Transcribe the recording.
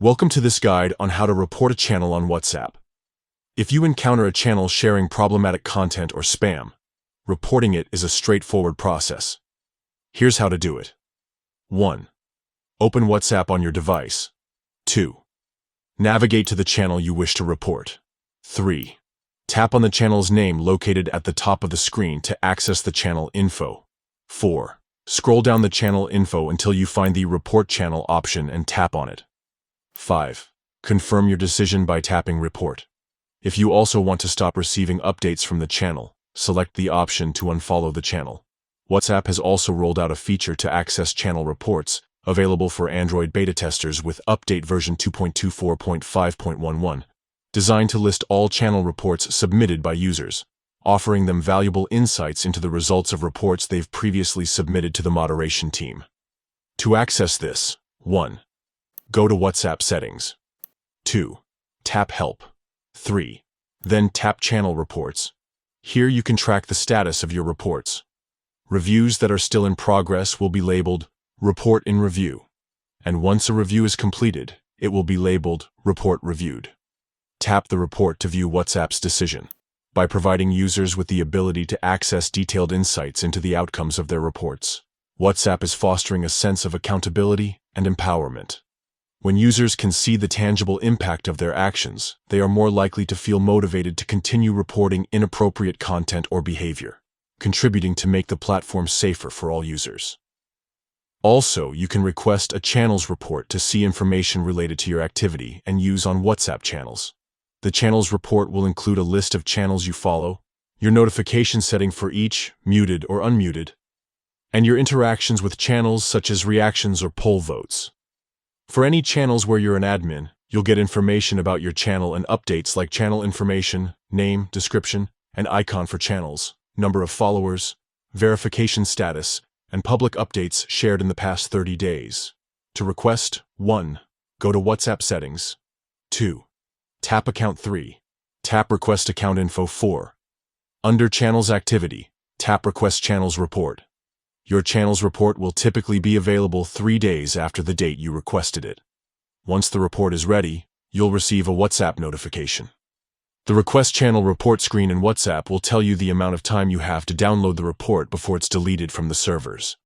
Welcome to this guide on how to report a channel on WhatsApp. If you encounter a channel sharing problematic content or spam, reporting it is a straightforward process. Here's how to do it. 1. Open WhatsApp on your device. 2. Navigate to the channel you wish to report. 3. Tap on the channel's name located at the top of the screen to access the channel info. 4. Scroll down the channel info until you find the Report Channel option and tap on it. 5. Confirm your decision by tapping Report. If you also want to stop receiving updates from the channel, select the option to unfollow the channel. WhatsApp has also rolled out a feature to access channel reports, available for Android beta testers with update version 2.24.5.11, designed to list all channel reports submitted by users, offering them valuable insights into the results of reports they've previously submitted to the moderation team. To access this, 1. Go to WhatsApp Settings. 2. Tap Help. 3. Then tap Channel Reports. Here you can track the status of your reports. Reviews that are still in progress will be labeled Report in Review, and once a review is completed, it will be labeled Report Reviewed. Tap the report to view WhatsApp's decision. By providing users with the ability to access detailed insights into the outcomes of their reports, WhatsApp is fostering a sense of accountability and empowerment. When users can see the tangible impact of their actions, they are more likely to feel motivated to continue reporting inappropriate content or behavior, contributing to make the platform safer for all users. Also, you can request a channels report to see information related to your activity and use on WhatsApp channels. The channels report will include a list of channels you follow, your notification setting for each, muted or unmuted, and your interactions with channels such as reactions or poll votes. For any channels where you're an admin, you'll get information about your channel and updates like channel information, name, description, and icon for channels, number of followers, verification status, and public updates shared in the past 30 days. To request, 1. Go to WhatsApp Settings. 2. Tap Account. 3. Tap Request Account Info. 4. Under Channels Activity, tap Request Channels Report. Your channel's report will typically be available 3 days after the date you requested it. Once the report is ready, you'll receive a WhatsApp notification. The Request Channel Report screen in WhatsApp will tell you the amount of time you have to download the report before it's deleted from the servers.